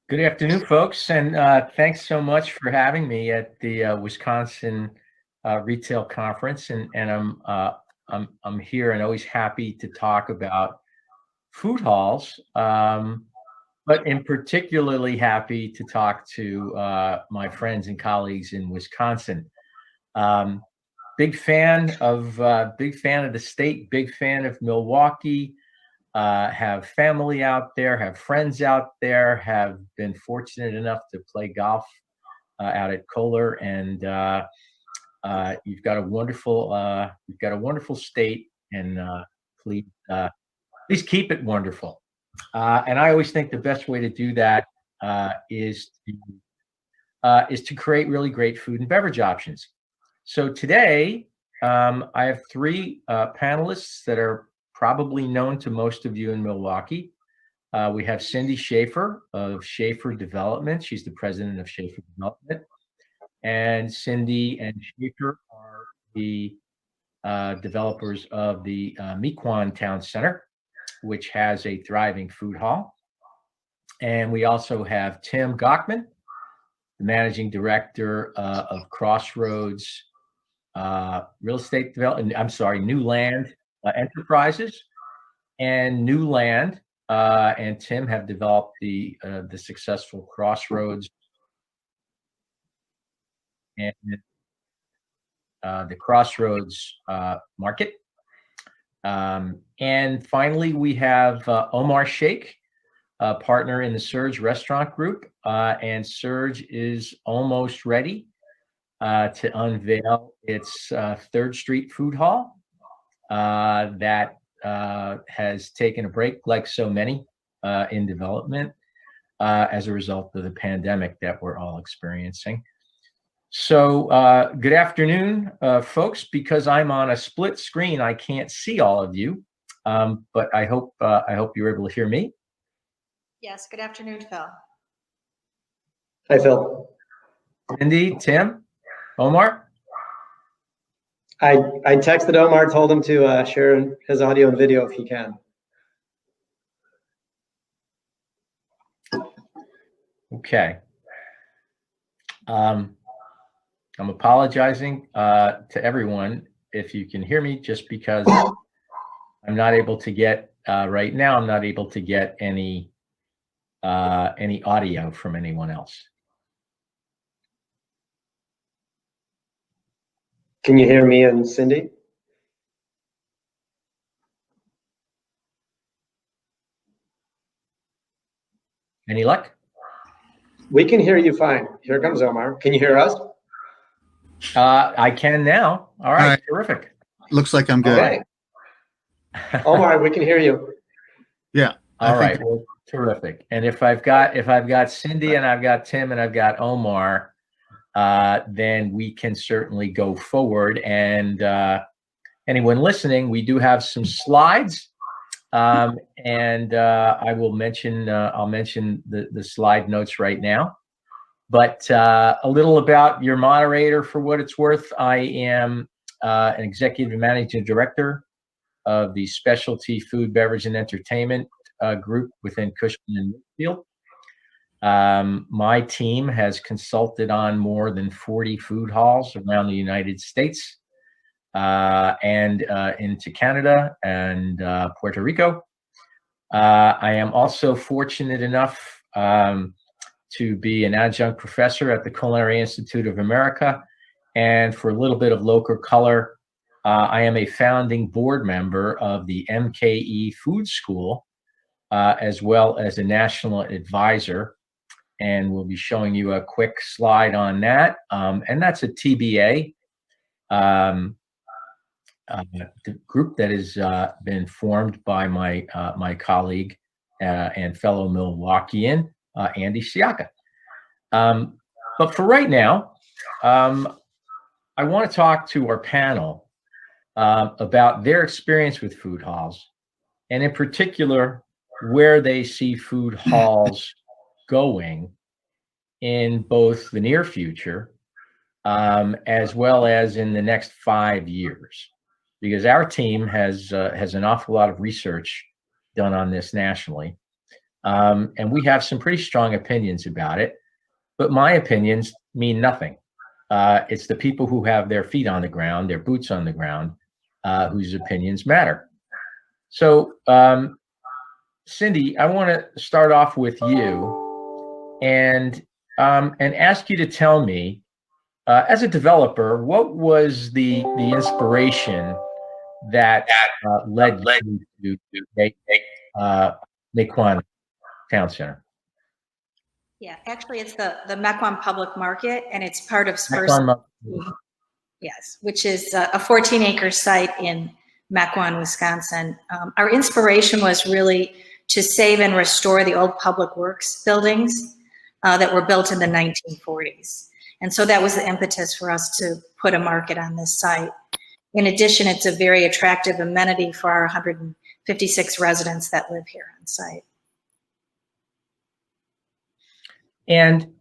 Good afternoon, folks, and thanks so much for having me at the Wisconsin Retail Conference. And I'm here and always happy to talk about food halls, but in particularly happy to talk to my friends and colleagues in Wisconsin. Um, big fan of the state, big fan of Milwaukee. Have family out there, have friends out there, have been fortunate enough to play golf out at Kohler, and you've got a wonderful state, and please please keep it wonderful. And I always think the best way to do that is to create really great food and beverage options. So today, I have three panelists that are probably known to most of you in Milwaukee. We have Cindy Shaffer of Shaffer Development. She's the president of Shaffer Development. And Cindy and Shaffer are the developers of the Mequon Town Center, which has a thriving food hall. And we also have Tim Gokhman, the managing director of Crossroads Real Estate Development, New Land Enterprises, and New Land and Tim have developed the successful Crossroads and the Crossroads Market. And finally, we have Omar Shaikh, partner in the Surge Restaurant Group, and Surge is almost ready to unveil its 3rd Street Food Hall that has taken a break, like so many in development, as a result of the pandemic that we're all experiencing. So good afternoon, folks. Because I'm on a split screen, I can't see all of you, but I hope you're able to hear me. Yes, good afternoon, Phil. Hi, Phil. Cindy, Tim, Omar? I texted Omar, told him to share his audio and video if he can. Okay. I'm apologizing to everyone if you can hear me, just because I'm not able to get right now. I'm not able to get any audio from anyone else. Can you hear me and Cindy? Any luck? We can hear you fine. Here comes Omar. Can you hear us? I can now. All right. Terrific. Looks like I'm good. Okay. Omar, we can hear you. Yeah. All right. Well, terrific. And if I've got Cindy and I've got Tim and I've got Omar, then we can certainly go forward. And anyone listening, we do have some slides, and I'll mention the slide notes right now. But a little about your moderator, for what it's worth. I am an executive and managing director of the Specialty Food, Beverage, and Entertainment group within Cushman and Wakefield. My team has consulted on more than 40 food halls around the United States and into Canada and Puerto Rico. I am also fortunate enough to be an adjunct professor at the Culinary Institute of America. And for a little bit of local color, I am a founding board member of the MKE Food School, as well as a national advisor. And we'll be showing you a quick slide on that. And that's a TBA group that has been formed by my colleague and fellow Milwaukeean, Andy Siaka. But for right now, I want to talk to our panel about their experience with food halls, and in particular, where they see food halls going in both the near future as well as in the next 5 years, because our team has an awful lot of research done on this nationally. and we have some pretty strong opinions about it, but my opinions mean nothing. It's the people who have their feet on the ground, their boots on the ground, whose opinions matter. So, Cindy, I want to start off with you and ask you to tell me, as a developer, what was the inspiration that led you to make Mequon Town Center? Yeah, actually, it's the Mequon Public Market, and it's part of Spurs. Yes, which is a 14-acre site in Mequon, Wisconsin. Our inspiration was really to save and restore the old public works buildings that were built in the 1940s. And so that was the impetus for us to put a market on this site. In addition, it's a very attractive amenity for our 156 residents that live here on site. And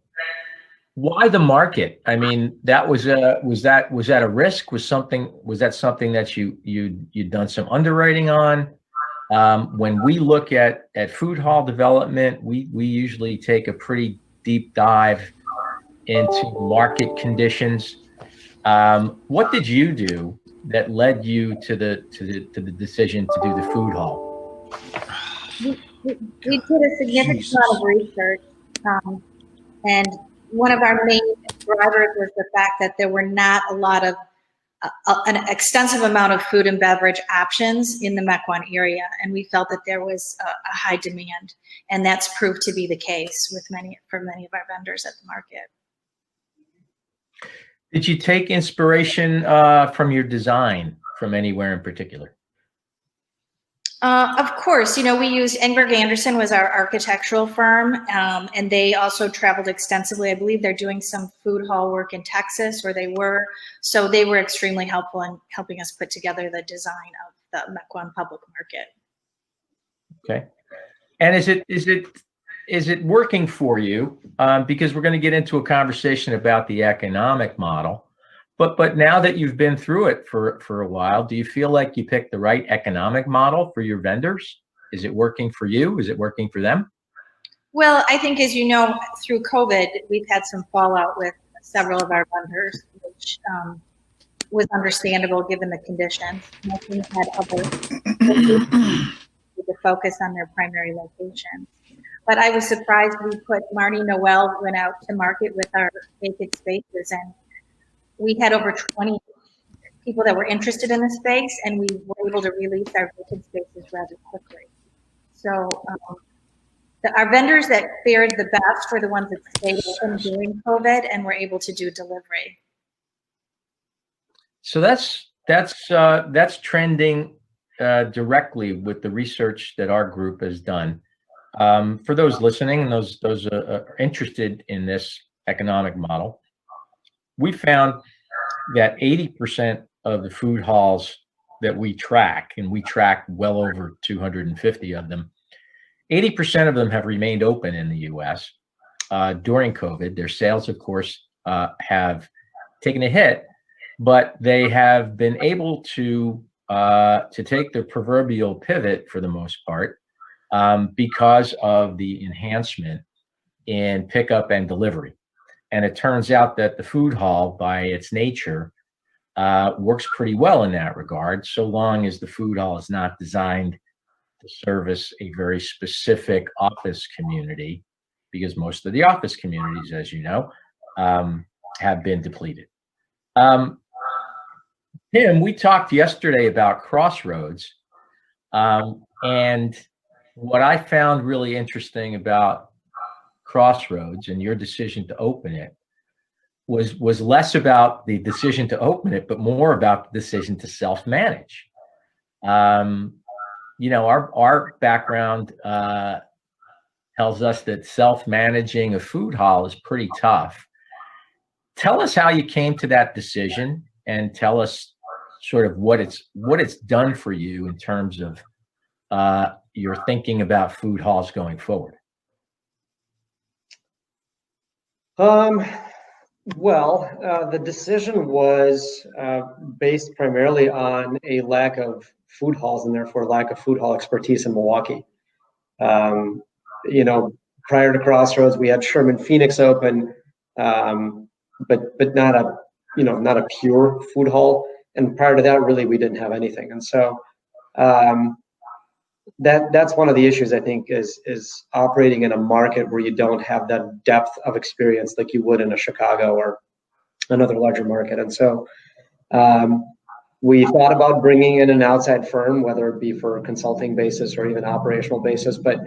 why the market? I mean, that was that a risk? Was that something that you'd done some underwriting on? When we look at food hall development, we usually take a pretty deep dive into market conditions. What did you do that led you to the decision to do the food hall? We did a significant amount of research, and one of our main drivers was the fact that there were not a lot of an extensive amount of food and beverage options in the Mequon area, and we felt that there was a high demand, and that's proved to be the case with many of our vendors at the market. Did you take inspiration from your design from anywhere in particular? Of course, we used Engberg Anderson was our architectural firm, and they also traveled extensively. I believe they're doing some food hall work in Texas, or they were. So they were extremely helpful in helping us put together the design of the Mequon Public Market. Okay. And is it working for you? Because we're going to get into a conversation about the economic model. But now that you've been through it for a while, do you feel like you picked the right economic model for your vendors? Is it working for you? Is it working for them? Well, I think, as you know, through COVID, we've had some fallout with several of our vendors, which was understandable given the conditions. Most of them had other to focus on their primary locations. But I was surprised we put Marty Noel went out to market with our vacant spaces, and we had over 20 people that were interested in the space, and we were able to release our vacant spaces rather quickly. So our vendors that fared the best were the ones that stayed open during COVID and were able to do delivery. So that's trending directly with the research that our group has done. For those listening and those are interested in this economic model, we found that 80% of the food halls that we track, and we track well over 250 of them, 80% of them have remained open in the U.S. During COVID. Their sales, of course, have taken a hit, but they have been able to take their proverbial pivot for the most part because of the enhancement in pickup and delivery. And it turns out that the food hall, by its nature, works pretty well in that regard, so long as the food hall is not designed to service a very specific office community, because most of the office communities, as you know, have been depleted. Tim, we talked yesterday about Crossroads, and what I found really interesting about Crossroads and your decision to open it was less about the decision to open it, but more about the decision to self-manage. Our background tells us that self-managing a food hall is pretty tough. Tell us how you came to that decision, and tell us sort of what it's done for you in terms of your thinking about food halls going forward. Well, the decision was based primarily on a lack of food halls, and therefore lack of food hall expertise in Milwaukee. you know, prior to Crossroads, we had Sherman Phoenix open, but not a, you know, not a pure food hall. And prior to that, really, we didn't have anything. And so that's one of the issues, I think, is operating in a market where you don't have that depth of experience like you would in a Chicago or another larger market. And so we thought about bringing in an outside firm, whether it be for a consulting basis or even operational basis. But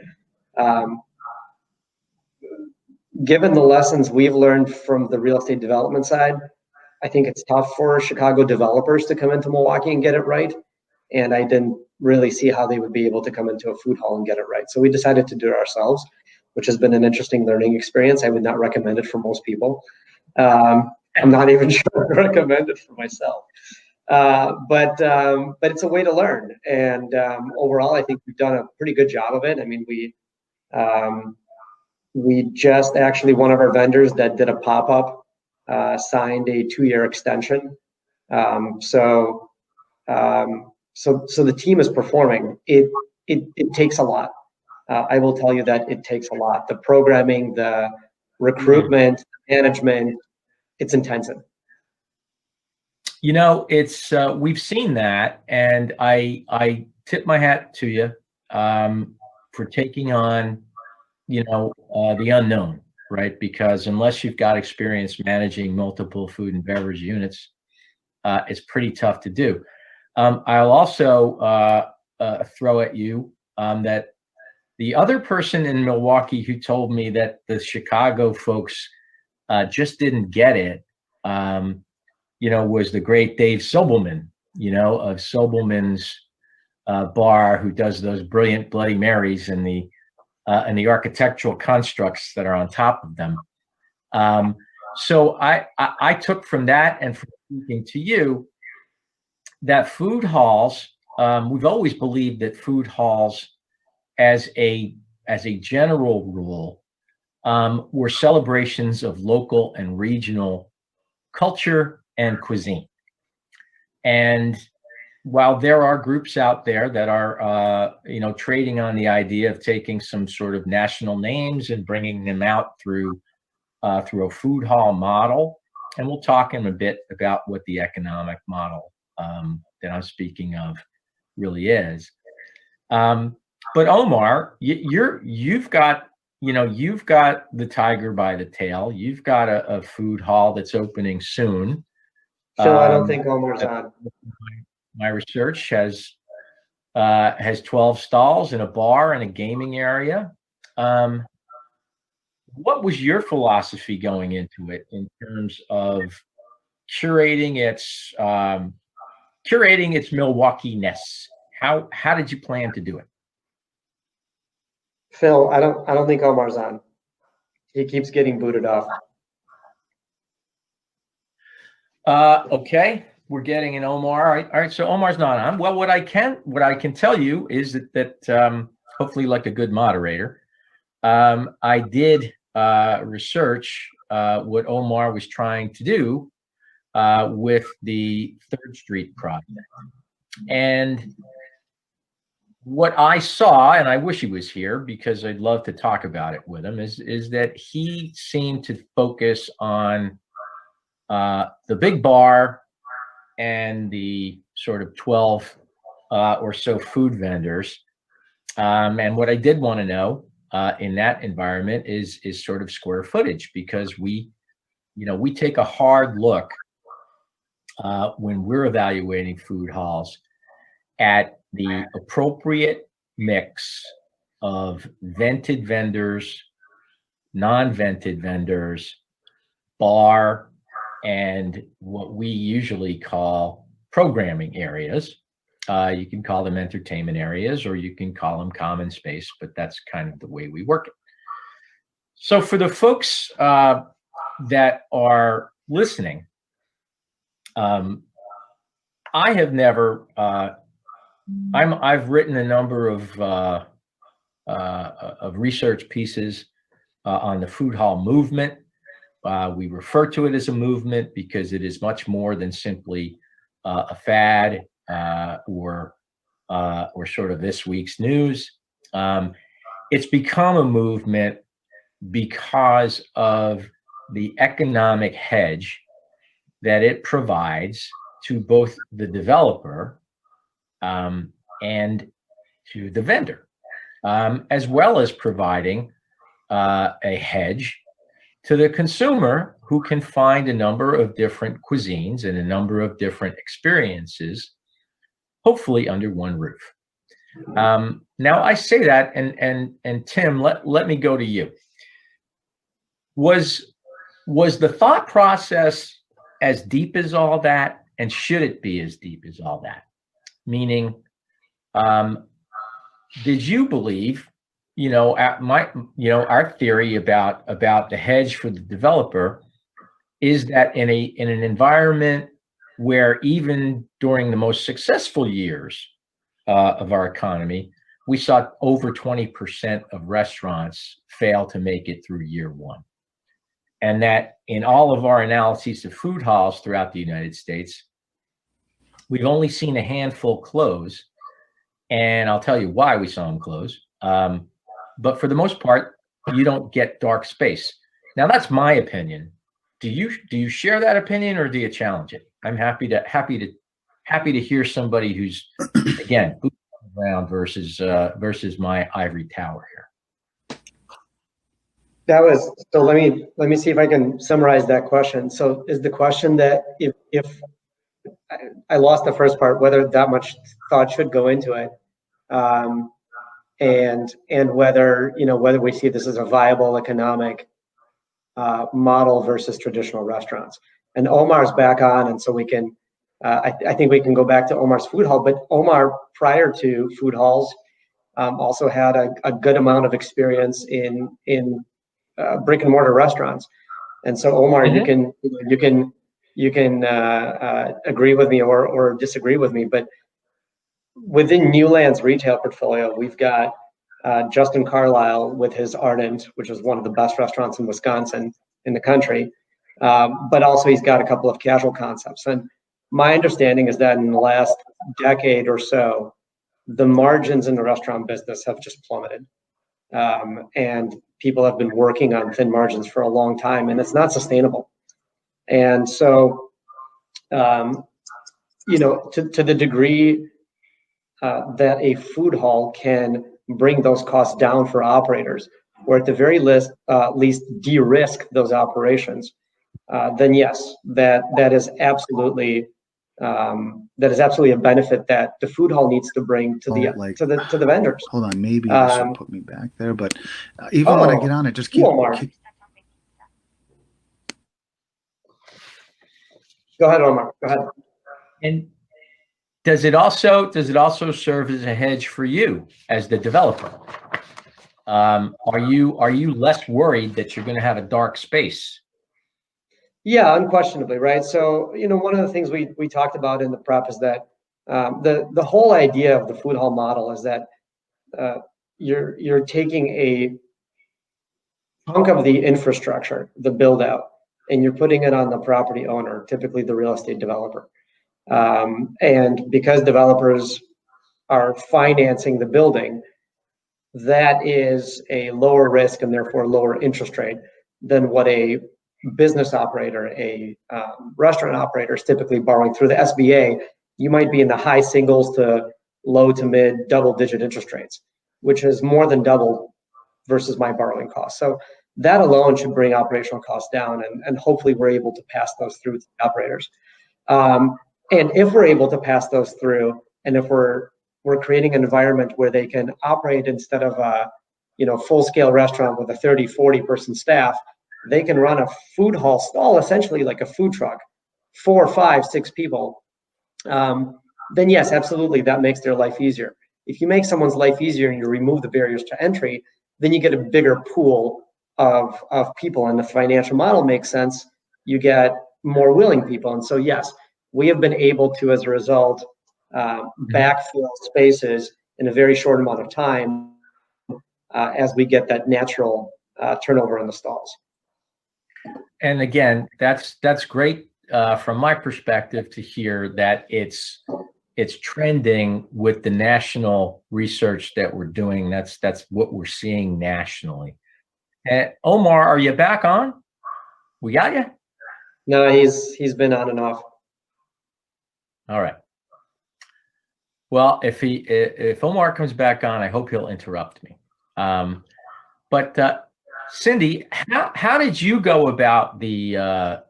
given the lessons we've learned from the real estate development side, I think it's tough for Chicago developers to come into Milwaukee and get it right. And I didn't really see how they would be able to come into a food hall and get it right. So we decided to do it ourselves, which has been an interesting learning experience. I would not recommend it for most people. I'm not even sure I recommend it for myself. But it's a way to learn. And overall, I think we've done a pretty good job of it. I mean, we just actually, one of our vendors that did a pop-up signed a 2-year extension. So the team is performing. It takes a lot. I will tell you that it takes a lot. The programming, the recruitment, management, it's intensive. You know, it's we've seen that, and I tip my hat to you for taking on, you know, the unknown, right? Because unless you've got experience managing multiple food and beverage units, it's pretty tough to do. I'll also throw at you that the other person in Milwaukee who told me that the Chicago folks just didn't get it, you know, was the great Dave Sobelman, you know, of Sobelman's bar, who does those brilliant Bloody Marys and the architectural constructs that are on top of them. So I took from that, and from speaking to you, that food halls, we've always believed that food halls, as a general rule, were celebrations of local and regional culture and cuisine. And while there are groups out there that are, you know, trading on the idea of taking some sort of national names and bringing them out through a food hall model, and we'll talk in a bit about what the economic model that I'm speaking of really is. But Omar, you've got the tiger by the tail. You've got a food hall that's opening soon. So I don't think Omar's on. My research has 12 stalls and a bar and a gaming area. What was your philosophy going into it in terms of curating its Milwaukee-ness? How did you plan to do it? Phil, I don't think Omar's on. He keeps getting booted off. Okay, we're getting an Omar. All right. So Omar's not on. Well, what I can tell you is that hopefully, like a good moderator, I did research what Omar was trying to do with the 3rd Street project, and what I saw, and I wish he was here because I'd love to talk about it with him, is that he seemed to focus on the big bar and the sort of 12 or so food vendors. And what I did want to know in that environment is sort of square footage, because we take a hard look when we're evaluating food halls at the appropriate mix of vented vendors, non-vented vendors, bar, and what we usually call programming areas. You can call them entertainment areas, or you can call them common space, but that's kind of the way we work it. So for the folks that are listening, I have never, I've written a number of research pieces on the food hall movement. We refer to it as a movement because it is much more than simply a fad or sort of this week's news. it's become a movement because of the economic hedge that it provides to both the developer and to the vendor, as well as providing a hedge to the consumer, who can find a number of different cuisines and a number of different experiences, hopefully under one roof. Now I say that, and Tim, let me go to you. Was the thought process as deep as all that, and should it be as deep as all that? Meaning, did you believe, our theory about the hedge for the developer is that in an environment where even during the most successful years of our economy, we saw over 20% of restaurants fail to make it through year one. And that in all of our analyses of food halls throughout the United States, we've only seen a handful close. And I'll tell you why we saw them close. But for the most part, you don't get dark space. Now, that's my opinion. Do you share that opinion, or do you challenge it? I'm happy to hear somebody who's, again, boots on the ground versus my ivory tower here. So let me see if I can summarize that question. So is the question that if I lost the first part, whether that much thought should go into it, and whether we see this as a viable economic model versus traditional restaurants. And Omar's back on, and so we can I think we can go back to Omar's food hall. But Omar, prior to food halls, also had a good amount of experience in brick and mortar restaurants. And so Omar, you can agree with me or disagree with me, but within Newland's retail portfolio, we've got Justin Carlisle with his Ardent, which is one of the best restaurants in Wisconsin in the country. But also he's got a couple of casual concepts. And my understanding is that in the last decade or so, the margins in the restaurant business have just plummeted. And people have been working on thin margins for a long time, and it's not sustainable. And so, to the degree that a food hall can bring those costs down for operators, or at the very least de-risk those operations, then yes, that is absolutely a benefit that the food hall needs to bring to the vendors. Hold on, maybe this will put me back there, but even when I get on it, just keep. Go ahead, Omar. Go ahead. And does it also serve as a hedge for you as the developer? Are you less worried that you're going to have a dark space? Yeah, unquestionably, right? So, one of the things we talked about in the prep is that the whole idea of the food hall model is that you're taking a chunk of the infrastructure, the build out, and you're putting it on the property owner, typically the real estate developer. And because developers are financing the building, that is a lower risk and therefore lower interest rate than what a business operator, a restaurant operator is typically borrowing through the SBA. You might be in the high singles to low to mid double-digit interest rates, which is more than double versus my borrowing costs. So that alone should bring operational costs down, and hopefully we're able to pass those through to the operators. And if we're able to pass those through, and if we're creating an environment where they can operate instead of a full-scale restaurant with a 30, 40 person staff, they can run a food hall stall essentially like a food truck, 4, 5, 6 people. Then yes, absolutely, that makes their life easier. If you make someone's life easier and you remove the barriers to entry, then you get a bigger pool of people, and the financial model makes sense. You get more willing people, and so yes, we have been able to, as a result, backfill spaces in a very short amount of time as we get that natural turnover in the stalls. And again, that's great from my perspective to hear that it's it's trending with the national research that we're doing. That's what we're seeing nationally. And Omar, are you back on? We got you? No, he's been on and off. All right. Well, if Omar comes back on, I hope he'll interrupt me. But Cindy, how did you go about the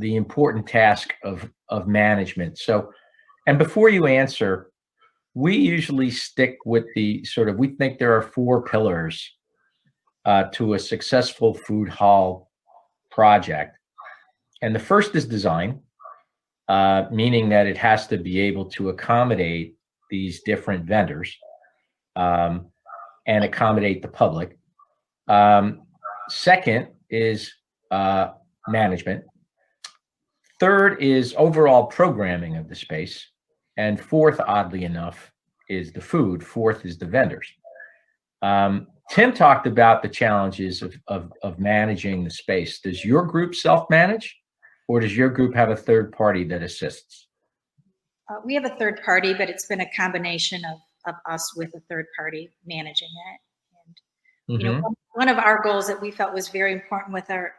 important task of management? So, and before you answer, we usually stick with the sort of, we think there are 4 pillars to a successful food hall project. And the first is design, meaning that it has to be able to accommodate these different vendors and accommodate the public. Second is management. Third is overall programming of the space. And fourth, oddly enough, is the food. Fourth is the vendors. Tim talked about the challenges of managing the space. Does your group self-manage, or does your group have a third party that assists? We have a third party, but it's been a combination of us with a third party managing it. And you know, one of our goals that we felt was very important with our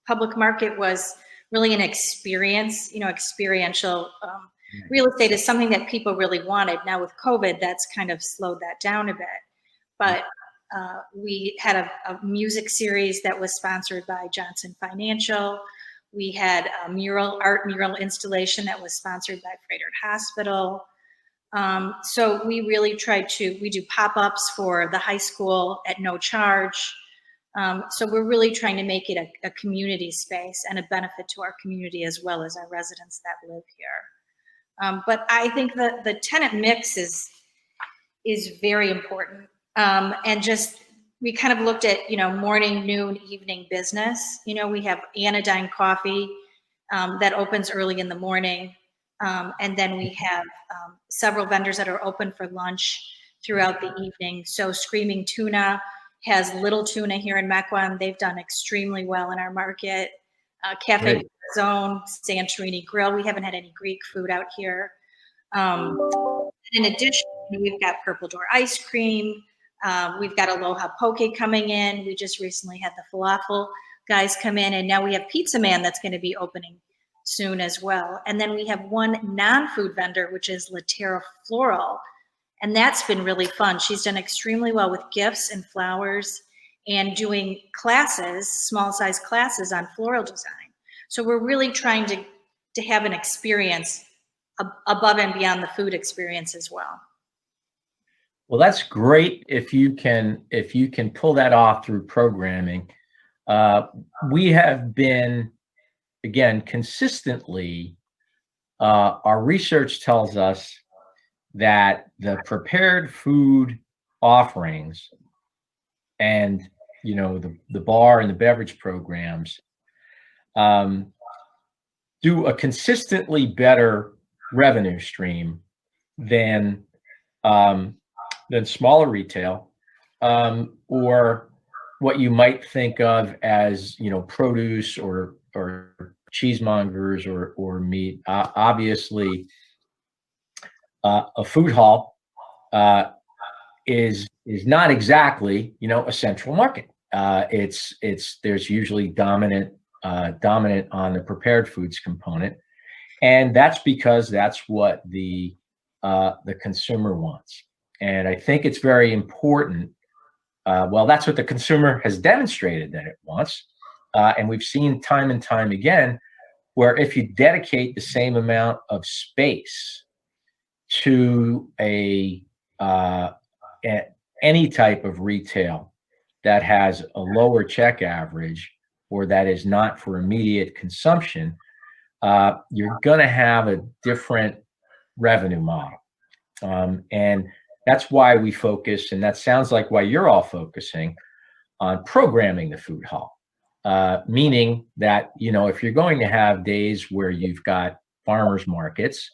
public market was really an experience. You know, experiential real estate is something that people really wanted. Now with COVID, that's kind of slowed that down a bit. But we had a music series that was sponsored by Johnson Financial. We had a art mural installation that was sponsored by Frederick Hospital. So we really we do pop-ups for the high school at no charge. So we're really trying to make it a community space and a benefit to our community as well as our residents that live here. But I think that the tenant mix is very important. And just, we kind of looked at, you know, morning, noon, evening business. You know, we have Anodyne Coffee that opens early in the morning. And then we have several vendors that are open for lunch throughout the evening. So Screaming Tuna has Little Tuna here in Mequon. They've done extremely well in our market. Cafe Zone, Santorini Grill. We haven't had any Greek food out here. In addition, we've got Purple Door Ice Cream. We've got Aloha Poke coming in. We just recently had the falafel guys come in, and now we have Pizza Man that's going to be opening soon as well. And then we have one non-food vendor, which is Latera Floral, and that's been really fun. She's done extremely well with gifts and flowers and doing classes, small size classes on floral design. So we're really trying to have an experience above and beyond the food experience as well. Well, that's great if you can pull that off through programming. We have been, again, consistently, our research tells us that the prepared food offerings and, you know, the bar and the beverage programs do a consistently better revenue stream than smaller retail, or what you might think of as, you know, produce or cheesemongers or meat. Obviously, a food hall is not exactly, you know, a central market. There's usually dominant on the prepared foods component, and that's because that's what the consumer wants. And I think it's very important. Well, that's what the consumer has demonstrated that it wants. And we've seen time and time again, where if you dedicate the same amount of space to any type of retail that has a lower check average, or that is not for immediate consumption, you're going to have a different revenue model. And that's why we focus, and that sounds like why you're all focusing on programming the food hall. Meaning that, you know, if you're going to have days where you've got farmers markets,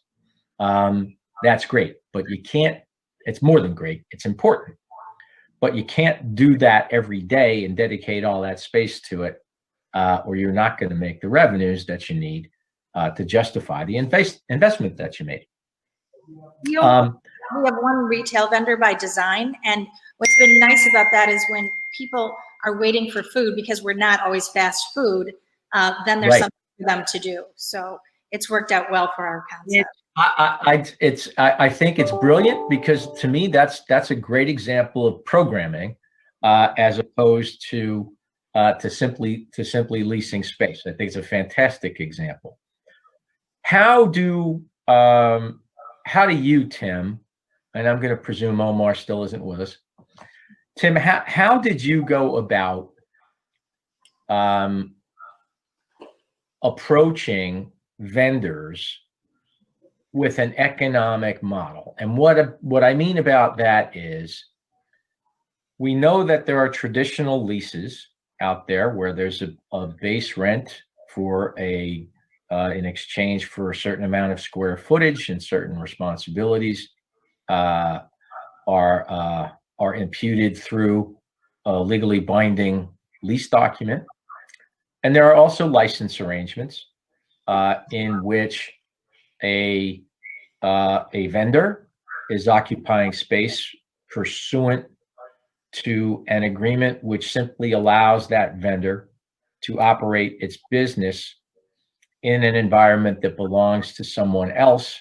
that's great, but you can't, it's more than great, it's important, but you can't do that every day and dedicate all that space to it, or you're not going to make the revenues that you need to justify the investment that you made. We have one retail vendor by design, and what's been nice about that is when people are waiting for food, because we're not always fast food, then there's something for them to do. So it's worked out well for our concept. I think it's brilliant, because to me that's a great example of programming, as opposed to simply leasing space. I think it's a fantastic example. How do you, Tim, and I'm going to presume Omar still isn't with us. Tim, how did you go about approaching vendors with an economic model? And what I mean about that is, we know that there are traditional leases out there where there's a base rent for in exchange for a certain amount of square footage, and certain responsibilities are imputed through a legally binding lease document. And there are also license arrangements in which a vendor is occupying space pursuant to an agreement which simply allows that vendor to operate its business in an environment that belongs to someone else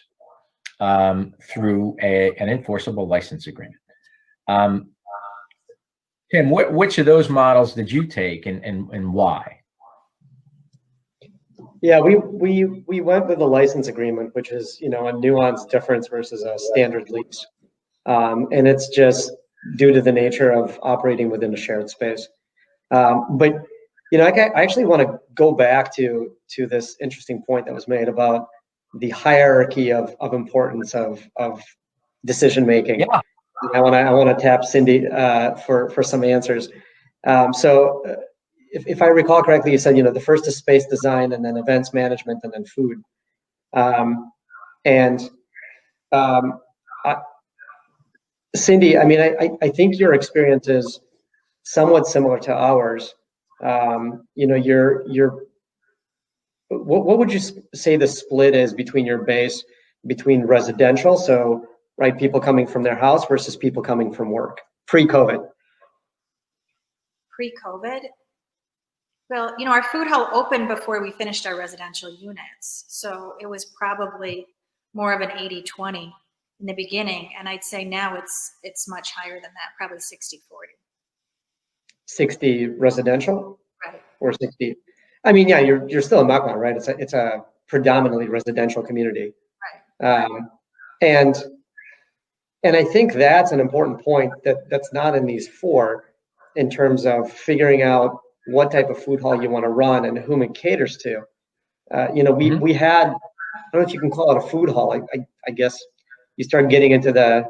through an enforceable license agreement. Tim, which of those models did you take, and why? Yeah, we went with the license agreement, which is, a nuanced difference versus a standard lease. And it's just due to the nature of operating within a shared space. But, I actually want to go back to this interesting point that was made about the hierarchy of importance of decision making. Yeah. I want to tap Cindy for some answers. So if I recall correctly, you said, the first is space design, and then events management, and then food. Cindy, I think your experience is somewhat similar to ours. What would you say the split is between residential, so right, people coming from their house, versus people coming from work pre-COVID? Pre-COVID? Well, our food hall opened before we finished our residential units. So it was probably more of an 80-20 in the beginning. And I'd say now it's much higher than that, probably 60-40. 60 residential? Right. Or 60? I mean, yeah, you're still in Gokhman, right? It's a predominantly residential community. Right. And I think that's an important point that's not in these four, in terms of figuring out what type of food hall you want to run and whom it caters to. We had, I don't know if you can call it a food hall. I guess you start getting into the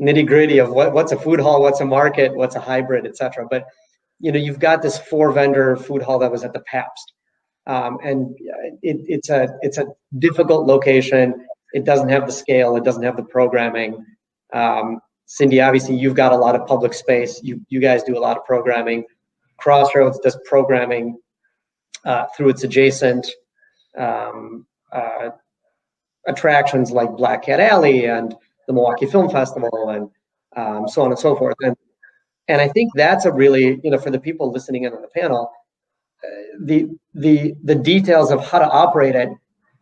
nitty gritty of what's a food hall, what's a market, what's a hybrid, et cetera. But, you've got this 4-vendor food hall that was at the Pabst. And it's a difficult location. It doesn't have the scale. It doesn't have the programming. Cindy, obviously, you've got a lot of public space. You guys do a lot of programming. Crossroads does programming through its adjacent attractions like Black Cat Alley and the Milwaukee Film Festival, and so on and so forth. And I think that's a really, for the people listening in on the panel, the details of how to operate it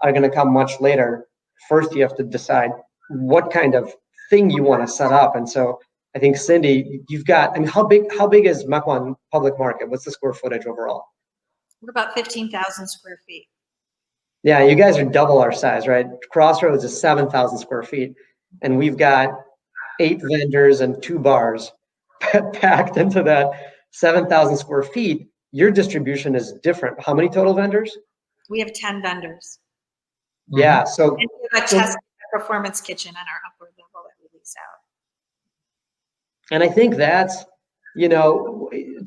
are going to come much later. First, you have to decide what kind of thing you want to set up. And so I think, Cindy, you've got, how big is Mequon Public Market? What's the square footage overall? We're about 15,000 square feet. Yeah, you guys are double our size, right? Crossroads is 7,000 square feet, and we've got 8 vendors and 2 bars packed into that 7,000 square feet. Your distribution is different. How many total vendors? We have 10 vendors. Yeah, so. And we have a test performance kitchen on our upper level that we lease out. And I think that's,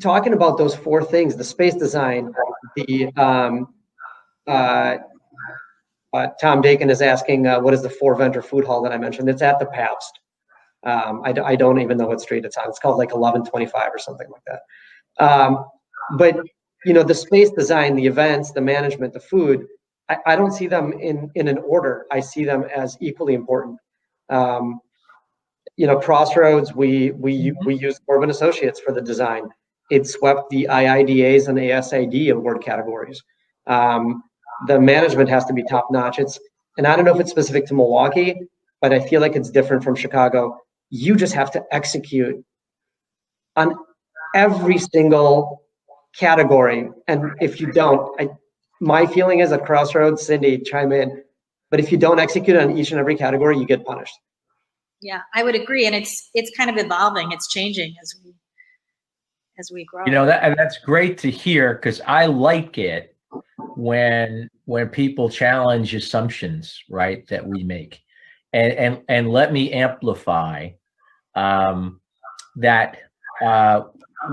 talking about those 4 things: the space design, the Tom Dakin is asking, what is the 4-vendor food hall that I mentioned? It's at the Pabst. I don't even know what street it's on. It's called like 1125 or something like that. But the space design, the events, the management, the food, I don't see them in an order. I see them as equally important. Crossroads, we used Corbin Associates for the design. It swept the IIDAs and ASID award categories. The management has to be top notch. And I don't know if it's specific to Milwaukee, but I feel like it's different from Chicago. You just have to execute on every single category. And if you don't, my feeling is at Crossroads, Cindy, chime in, but if you don't execute on each and every category, you get punished. Yeah, I would agree. And it's kind of evolving. It's changing as we grow. And that's great to hear, because I like it when people challenge assumptions, right, that we make. And let me amplify that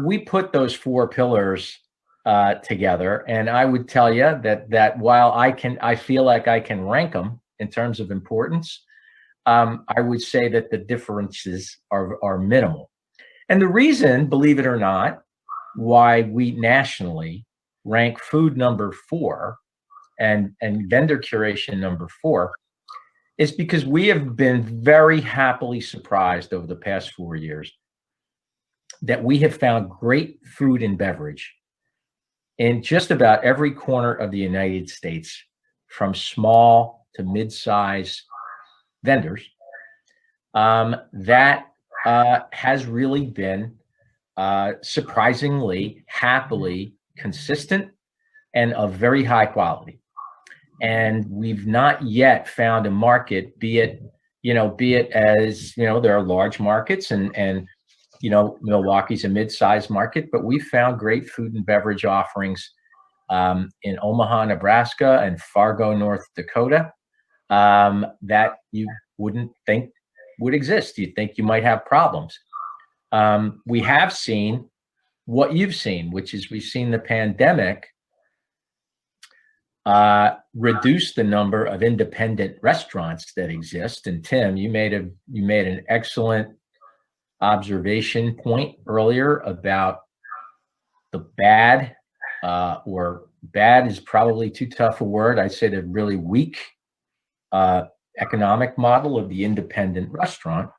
we put those 4 pillars together, and I would tell you that while I feel like I can rank them in terms of importance, I would say that the differences are minimal. And the reason, believe it or not, why we nationally rank food number 4 and vendor curation number 4 is because we have been very happily surprised over the past 4 years that we have found great food and beverage in just about every corner of the United States, from small to mid-size vendors, that has really been surprisingly, happily consistent and of very high quality. And we've not yet found a market, be it as, there are large markets and Milwaukee's a mid-sized market, but we've found great food and beverage offerings in Omaha, Nebraska and Fargo, North Dakota, that you wouldn't think would exist. You'd think you might have problems. We have seen what you've seen, which is we've seen the pandemic reduce the number of independent restaurants that exist. And Tim, you made an excellent observation point earlier about the bad, or bad is probably too tough a word. I'd say the really weak economic model of the independent restaurant.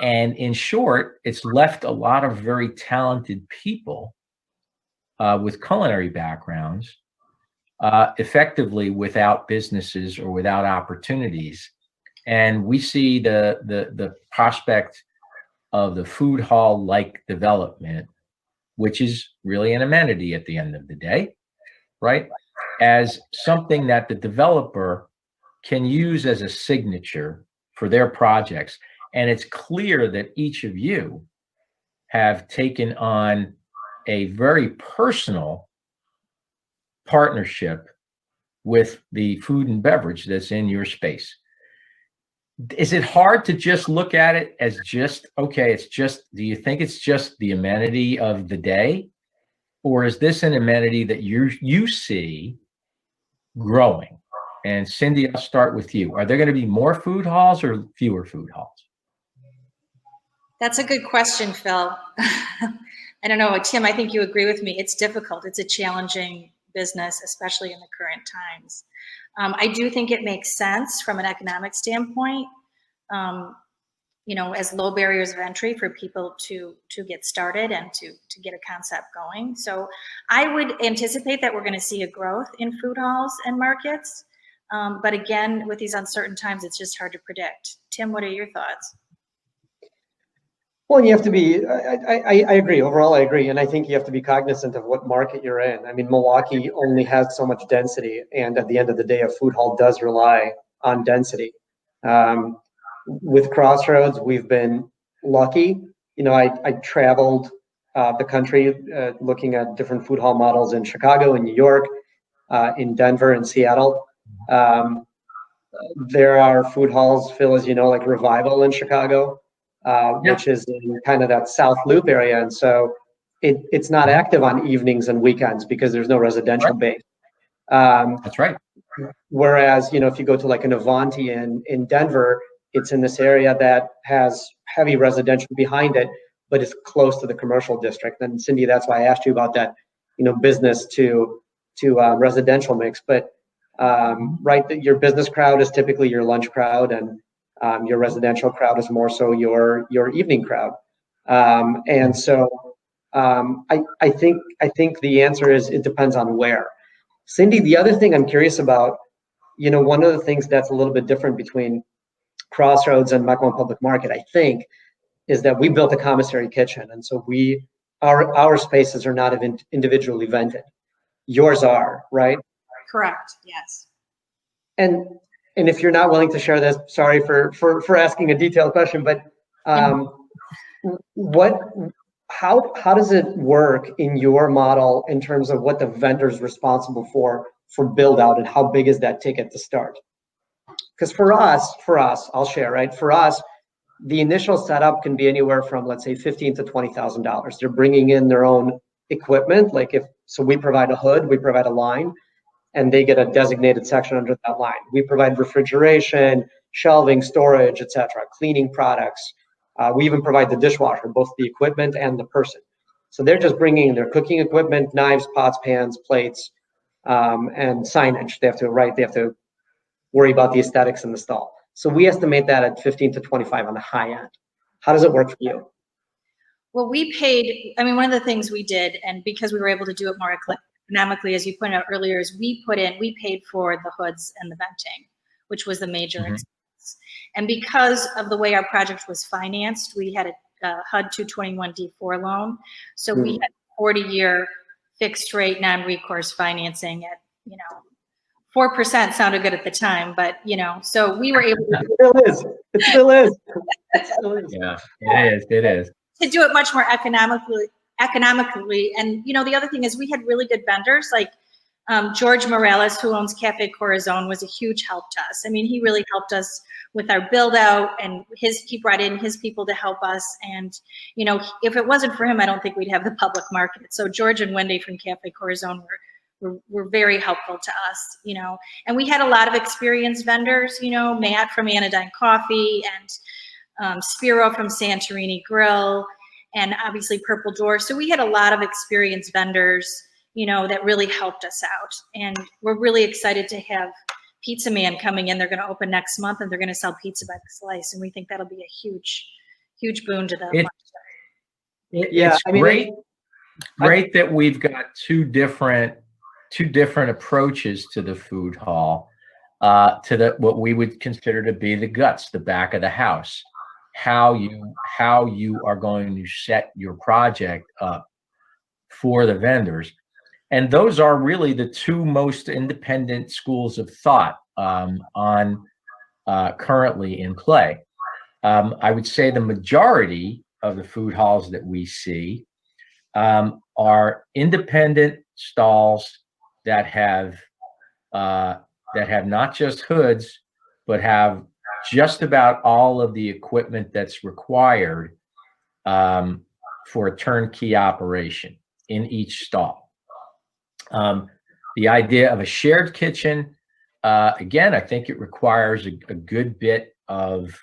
And in short, it's left a lot of very talented people with culinary backgrounds effectively without businesses or without opportunities. And we see the prospect of the food hall-like development, which is really an amenity at the end of the day, right, as something that the developer can use as a signature for their projects. And it's clear that each of you have taken on a very personal partnership with the food and beverage that's in your space. Is it hard to just look at it as just, okay, do you think it's just the amenity of the day? Or is this an amenity that you see growing? And Cindy, I'll start with you. Are there going to be more food halls or fewer food halls? That's a good question, Phil. I don't know, Tim, I think you agree with me. It's difficult. It's a challenging business, especially in the current times. I do think it makes sense from an economic standpoint, as low barriers of entry for people to get started and to get a concept going. So I would anticipate that we're going to see a growth in food halls and markets. But again, with these uncertain times, it's just hard to predict. Tim, what are your thoughts? Well, you have to be, I agree. Overall, I agree. And I think you have to be cognizant of what market you're in. I mean, Milwaukee only has so much density. And at the end of the day, a food hall does rely on density. With Crossroads, we've been lucky. I traveled the country looking at different food hall models in Chicago, in New York, in Denver, and Seattle. There are food halls, Phil, as you know, like Revival in Chicago. Which is in kind of that South Loop area. And so it's not active on evenings and weekends because there's no residential base. That's right. Whereas, if you go to like an Avanti in Denver, it's in this area that has heavy residential behind it, but it's close to the commercial district. And Cindy, that's why I asked you about that, business to residential mix. But right, your business crowd is typically your lunch crowd, and Your residential crowd is more so your evening crowd. And so I think the answer is it depends on where. Cindy, the other thing I'm curious about, one of the things that's a little bit different between Crossroads and Mequon Public Market, I think, is that we built a commissary kitchen, and so our spaces are not individually vented. Yours are, right? Correct. Yes. And if you're not willing to share this, sorry for asking a detailed question, but how does it work in your model in terms of what the vendor's responsible for build out, and how big is that ticket to start? Because for us, I'll share, right? For us, the initial setup can be anywhere from, let's say, $15,000 to $20,000. They're bringing in their own equipment. So we provide a hood, we provide a line, and they get a designated section under that line. We provide refrigeration, shelving, storage, etc., cleaning products. We even provide the dishwasher, both the equipment and the person. So they're just bringing their cooking equipment, knives, pots, pans, plates, and signage. They have to worry about the aesthetics in the stall. So we estimate that at 15 to 25 on the high end. How does it work for you? Well, one of the things we did, and because we were able to do it more economically, as you pointed out earlier, is we paid for the hoods and the venting, which was the major expense. And because of the way our project was financed, we had a HUD 221D4 loan. So we had 40-year fixed rate non-recourse financing at, 4% sounded good at the time, but so we were able to. It still is. Yeah, it is. To do it much more economically. And the other thing is we had really good vendors, like George Morales, who owns Cafe Corazon, was a huge help to us. I mean, he really helped us with our build out, and he brought in his people to help us. And, if it wasn't for him, I don't think we'd have the public market. So George and Wendy from Cafe Corazon were very helpful to us, and we had a lot of experienced vendors, Matt from Anodyne Coffee and Spiro from Santorini Grill, and obviously Purple Door. So we had a lot of experienced vendors, that really helped us out. And we're really excited to have Pizza Man coming in. They're going to open next month, and they're going to sell pizza by the slice. And we think that'll be a huge, huge boon to them. It's great that we've got two different approaches to the food hall, to what we would consider to be the guts, the back of the house, how you are going to set your project up for the vendors. And those are really the two most independent schools of thought currently in play. I would say the majority of the food halls that we see are independent stalls that have not just hoods, but have just about all of the equipment that's required for a turnkey operation in each stall. The idea of a shared kitchen, again, I think it requires a good bit of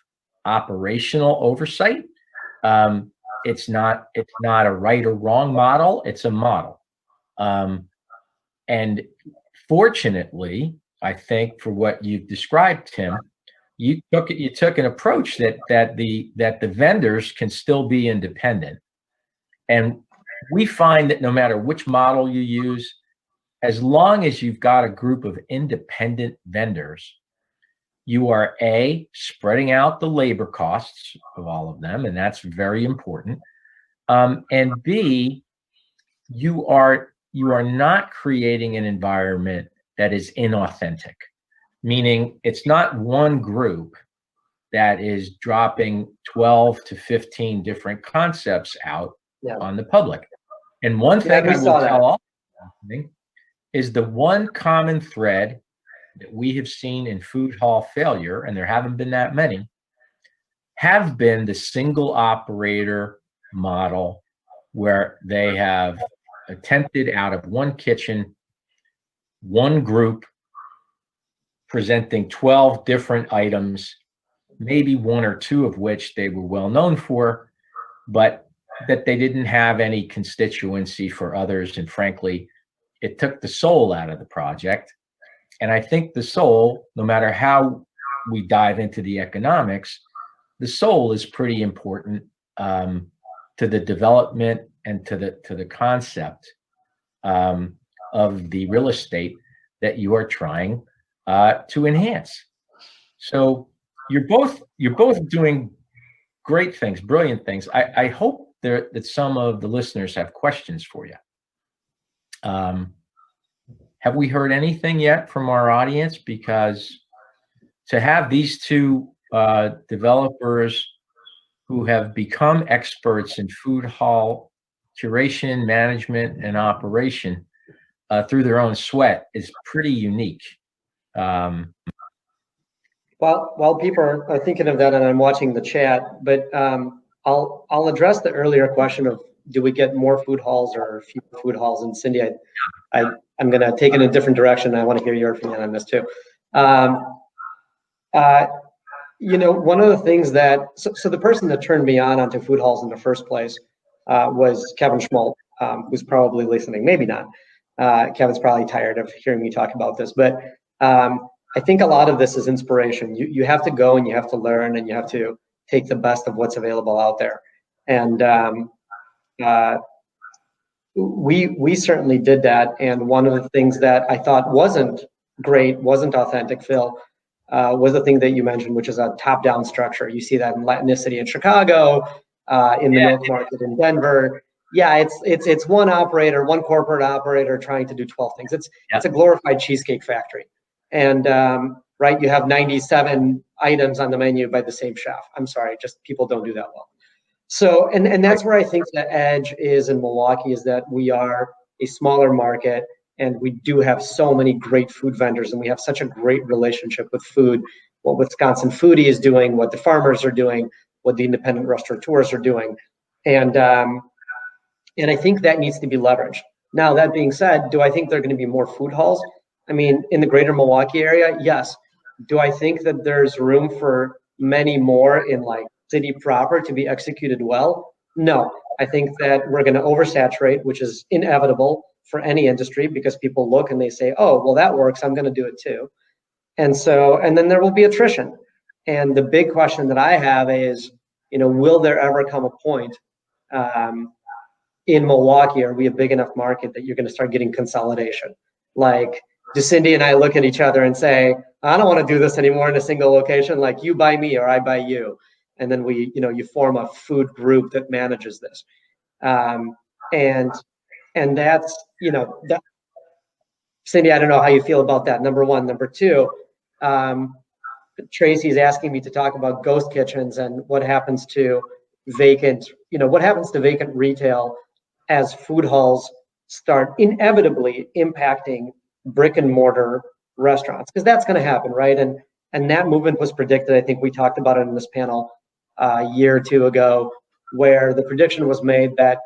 operational oversight. It's not a right or wrong model. It's a model. And fortunately, I think for what you've described, Tim, you took an approach that the vendors can still be independent. And we find that no matter which model you use, as long as you've got a group of independent vendors, you are spreading out the labor costs of all of them, and that's very important. And B, you are not creating an environment that is inauthentic, meaning it's not one group that is dropping 12 to 15 different concepts out on the public. And one thing I will tell all is the one common thread that we have seen in food hall failure, and there haven't been that many, have been the single operator model, where they have attempted out of one kitchen, one group presenting 12 different items, maybe one or two of which they were well known for, but that they didn't have any constituency for others. And frankly, it took the soul out of the project. And I think the soul, no matter how we dive into the economics, the soul is pretty important to the development and to the concept of the real estate that you are trying to enhance. So you're both doing great things, brilliant things. I hope that some of the listeners have questions for you. Have we heard anything yet from our audience? Because to have these two developers who have become experts in food hall curation, management, and operation through their own sweat is pretty unique. While people are thinking of that, and I'm watching the chat, but I'll address the earlier question of, do we get more food halls or fewer food halls? And Cindy, I'm going to take it in a different direction. I want to hear your opinion on this too. You know, one of the things that, so the person that turned me onto food halls in the first place was Kevin Schmaltz, who's probably listening, maybe not. Kevin's probably tired of hearing me talk about this, but I think a lot of this is inspiration. You have to go and you have to learn and you have to take the best of what's available out there. And we certainly did that. And one of the things that I thought wasn't great, wasn't authentic, Phil, was the thing that you mentioned, which is a top-down structure. You see that in Latinicity in Chicago, in the milk market in Denver. Yeah, it's one operator, one corporate operator trying to do 12 things. It's a glorified cheesecake factory. And right, you have 97 items on the menu by the same chef. I'm sorry, just people don't do that well. So, and that's where I think the edge is in Milwaukee, is that we are a smaller market and we do have so many great food vendors and we have such a great relationship with food, what Wisconsin Foodie is doing, what the farmers are doing, what the independent restaurateurs are doing. And I think that needs to be leveraged. Now, that being said, do I think there are going to be more food halls? I mean, in the greater Milwaukee area, yes. Do I think that there's room for many more in like city proper to be executed well? No. I think that we're going to oversaturate, which is inevitable for any industry, because people look and they say, oh, well, that works, I'm going to do it too. And so, and then there will be attrition. And the big question that I have is, you know, will there ever come a point in Milwaukee, are we a big enough market that you're going to start getting consolidation? Like, do Cindy and I look at each other and say, I don't want to do this anymore in a single location, like you buy me or I buy you. And then we, you know, you form a food group that manages this. And that's, you know, that, Cindy, I don't know how you feel about that, number one. Number two, Tracy's asking me to talk about ghost kitchens and what happens to vacant, you know, what happens to vacant retail as food halls start inevitably impacting brick and mortar restaurants, because that's going to happen, right? And that movement was predicted. I think we talked about it in this panel a year or two ago, where the prediction was made that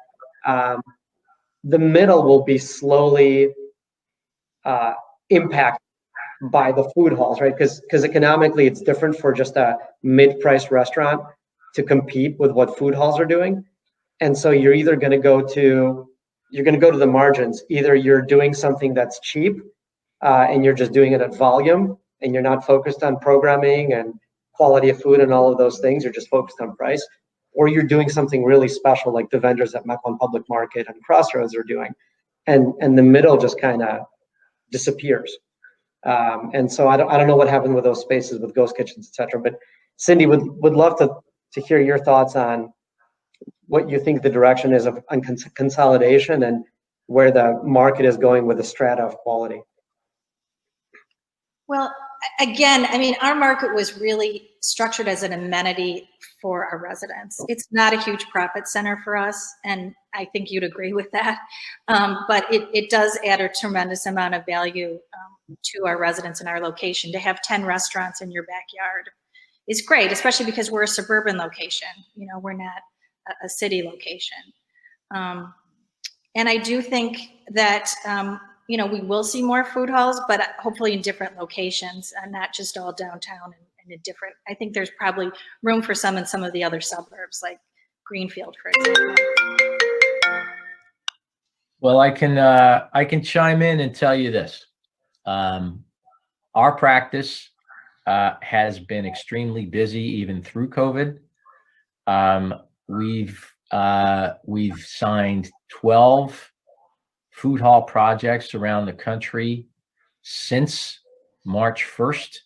the middle will be slowly impacted by the food halls, right? Because economically it's different for just a mid-priced restaurant to compete with what food halls are doing. And so you're either going to go to the margins. Either you're doing something that's cheap and you're just doing it at volume and you're not focused on programming and quality of food and all of those things. You're just focused on price, or you're doing something really special like the vendors at Mequon Public Market and Crossroads are doing. And the middle just kind of disappears. And so I don't know what happened with those spaces with ghost kitchens, et cetera. But Cindy, would love to hear your thoughts on what you think the direction is on consolidation and where the market is going with the strata of quality. Well, again, I mean, our market was really structured as an amenity for our residents. It's not a huge profit center for us, and I think you'd agree with that. But it does add a tremendous amount of value to our residents in our location. To have 10 restaurants in your backyard is great, especially because we're a suburban location. You know, we're not a city location. And I do think that, you know, we will see more food halls, but hopefully in different locations and not just all downtown and in different, I think there's probably room for some in some of the other suburbs like Greenfield, for example. Well, I can chime in and tell you this. Our practice has been extremely busy even through COVID. We've signed 12 food hall projects around the country since March 1st.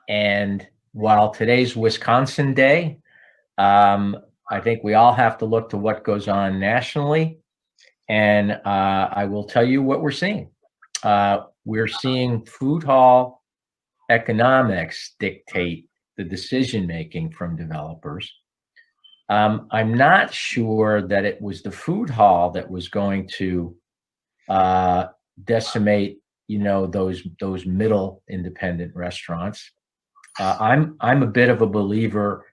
And while today's Wisconsin Day, I think we all have to look to what goes on nationally. And I will tell you what we're seeing. We're seeing food hall economics dictate the decision-making from developers. I'm not sure that it was the food hall that was going to decimate, those middle independent restaurants. I'm a bit of a believer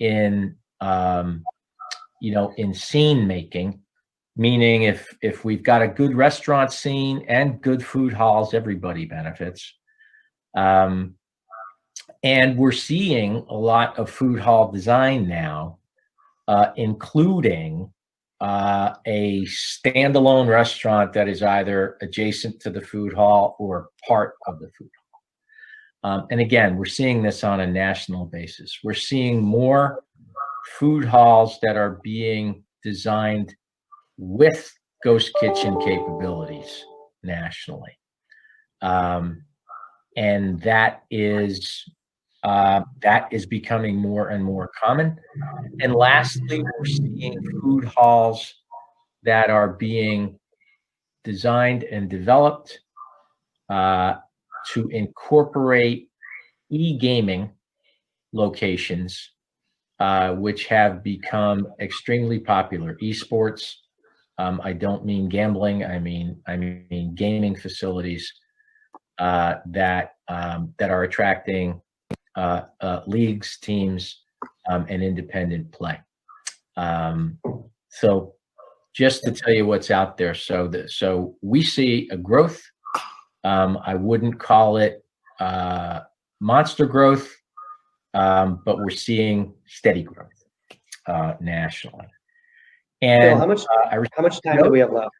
in, in scene making, meaning if we've got a good restaurant scene and good food halls, everybody benefits. And we're seeing a lot of food hall design now, including a standalone restaurant that is either adjacent to the food hall or part of the food hall. And again, we're seeing this on a national basis. We're seeing more food halls that are being designed with ghost kitchen capabilities nationally. And that is becoming more and more common. And lastly, we're seeing food halls that are being designed and developed to incorporate e-gaming locations, which have become extremely popular. Esports, I don't mean gambling, I mean gaming facilities that are attracting leagues, teams, and independent play. So just to tell you what's out there, so we see a growth. I wouldn't call it monster growth, but we're seeing steady growth nationally. And Bill, how much time do we have left?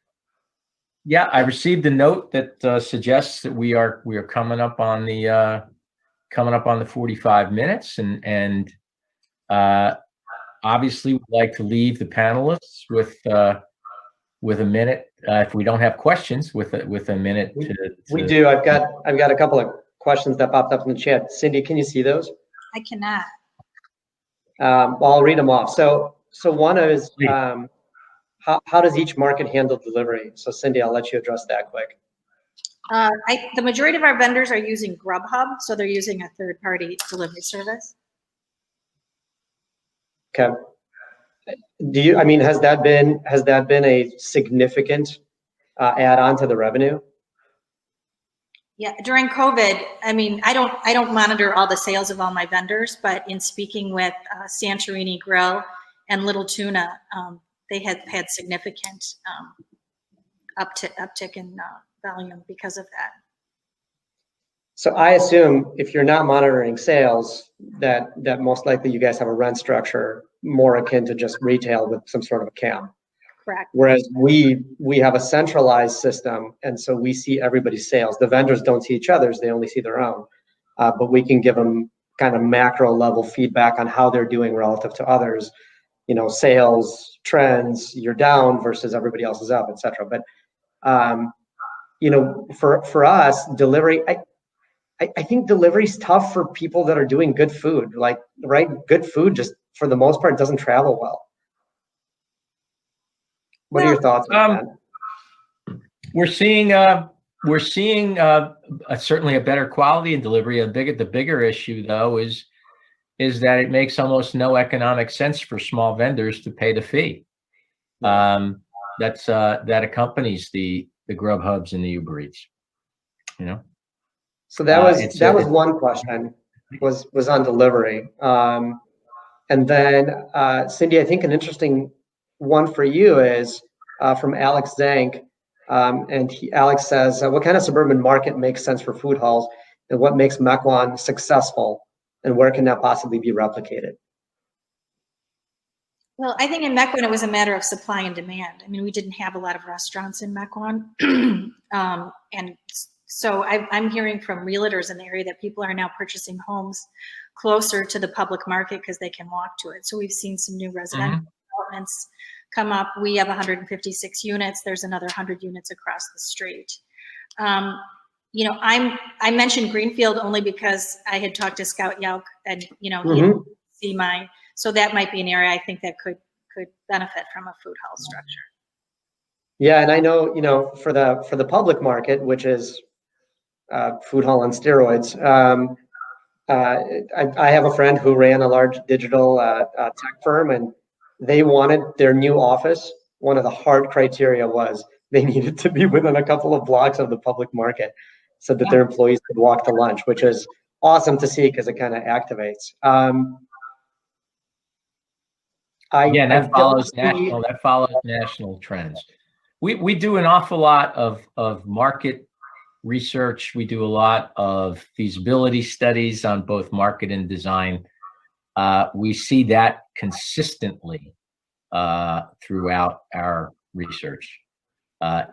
Yeah, I received a note that suggests that we are coming up on the 45 minutes, and obviously we'd like to leave the panelists with a minute, if we don't have questions, with a minute to we do. I've got a couple of questions that popped up in the chat. Cindy, can you see those? I cannot. Well, I'll read them off. So one is, how does each market handle delivery? So Cindy, I'll let you address that quick. The majority of our vendors are using Grubhub, so they're using a third-party delivery service. Okay. Has that been a significant add-on to the revenue? Yeah, during COVID, I don't monitor all the sales of all my vendors, but in speaking with Santorini Grill and Little Tuna, they had significant uptick in volume because of that. So I assume if you're not monitoring sales, that most likely you guys have a rent structure more akin to just retail with some sort of a CAM. Correct. Whereas we have a centralized system, and so we see everybody's sales. The vendors don't see each other's; they only see their own. But we can give them kind of macro level feedback on how they're doing relative to others. Sales trends, you're down versus everybody else is up, etc. But for us, delivery, I think delivery's tough for people that are doing good food. Good food just for the most part doesn't travel well. What are your thoughts on that? We're seeing certainly a better quality in delivery. The bigger issue though is that it makes almost no economic sense for small vendors to pay the fee that accompanies the Grubhubs and the Uber Eats. So that was one question was on delivery, and then Cindy, I think an interesting one for you is from Alex Zank, and Alex says, what kind of suburban market makes sense for food halls, and what makes Mequon successful, and where can that possibly be replicated? Well, I think in Mequon it was a matter of supply and demand. We didn't have a lot of restaurants in Mequon, and So I'm hearing from realtors in the area that people are now purchasing homes closer to the public market because they can walk to it. So we've seen some new residential developments come up. We have 156 units. There's another 100 units across the street. You know, I mentioned Greenfield only because I had talked to Scout Yauk, and you know, he had see my, so that might be an area I think that could benefit from a food hall structure. Yeah, and I know, you know, for the public market, which is food hall on steroids. I have a friend who ran a large digital tech firm, and they wanted their new office. One of the hard criteria was they needed to be within a couple of blocks of the public market so that their employees could walk to lunch, which is awesome to see because it kind of activates. That follows national trends. We do an awful lot of market research. We do a lot of feasibility studies on both market and design. We see that consistently throughout our research,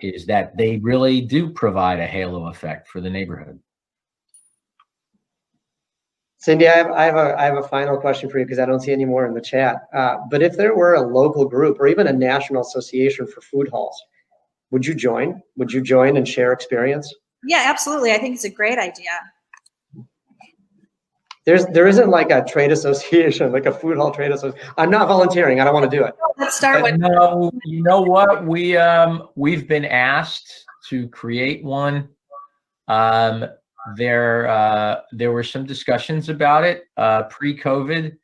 is that they really do provide a halo effect for the neighborhood. Cindy, I have a final question for you because I don't see any more in the chat. But if there were a local group or even a national association for food halls, would you join? Would you join and share experience? Yeah, absolutely. I think it's a great idea. There isn't like a trade association, like a food hall trade association. I'm not volunteering. I don't want to do it. Let's start with. No, you know what? We've been asked to create one. There were some discussions about it pre-COVID.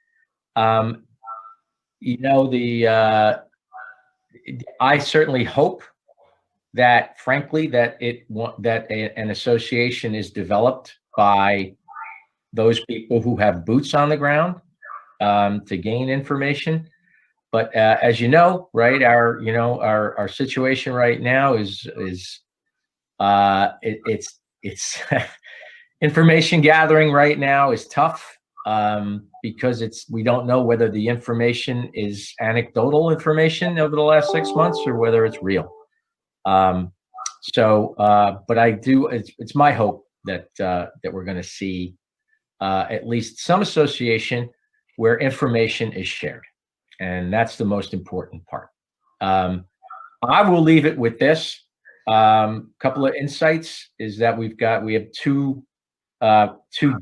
You know, I certainly hope that, frankly, that an association is developed by those people who have boots on the ground to gain information. But as you know, right, our situation right now is it's information gathering right now is tough because we don't know whether the information is anecdotal information over the last 6 months or whether it's real. But it's my hope that we're going to see at least some association where information is shared, and that's the most important part. I will leave it with this. Couple of insights is that we have two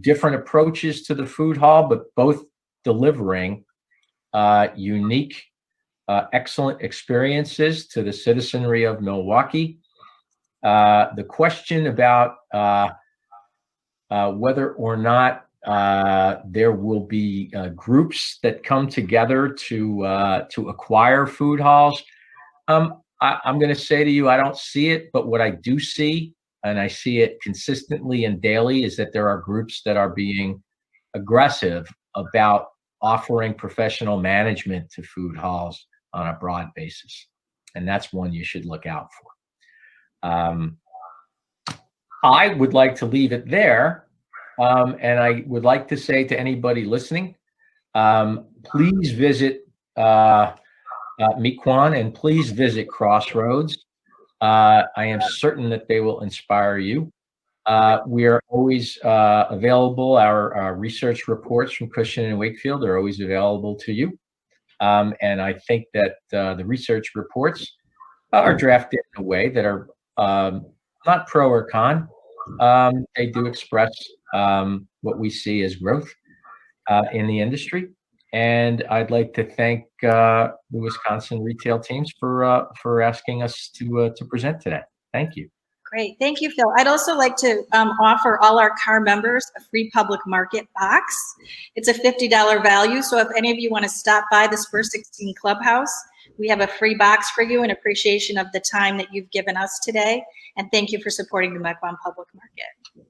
different approaches to the food hall, but both delivering unique, excellent experiences to the citizenry of Milwaukee. The question about whether or not there will be groups that come together to acquire food halls. I'm going to say to you, I don't see it, but what I do see, and I see it consistently and daily, is that there are groups that are being aggressive about offering professional management to food halls on a broad basis. And that's one you should look out for. I would like to leave it there. And I would like to say to anybody listening, please visit Mequon, and please visit Crossroads. I am certain that they will inspire you. We are always available. Our research reports from Cushman and Wakefield are always available to you. And I think that the research reports are drafted in a way that are not pro or con. They do express what we see as growth in the industry. And I'd like to thank the Wisconsin retail teams for asking us to present today. Thank you. Great. Thank you, Phil. I'd also like to offer all our CAR members a free public market box. It's a $50 value. So if any of you want to stop by the Spur 16 Clubhouse, we have a free box for you in appreciation of the time that you've given us today. And thank you for supporting the Mequon Public Market.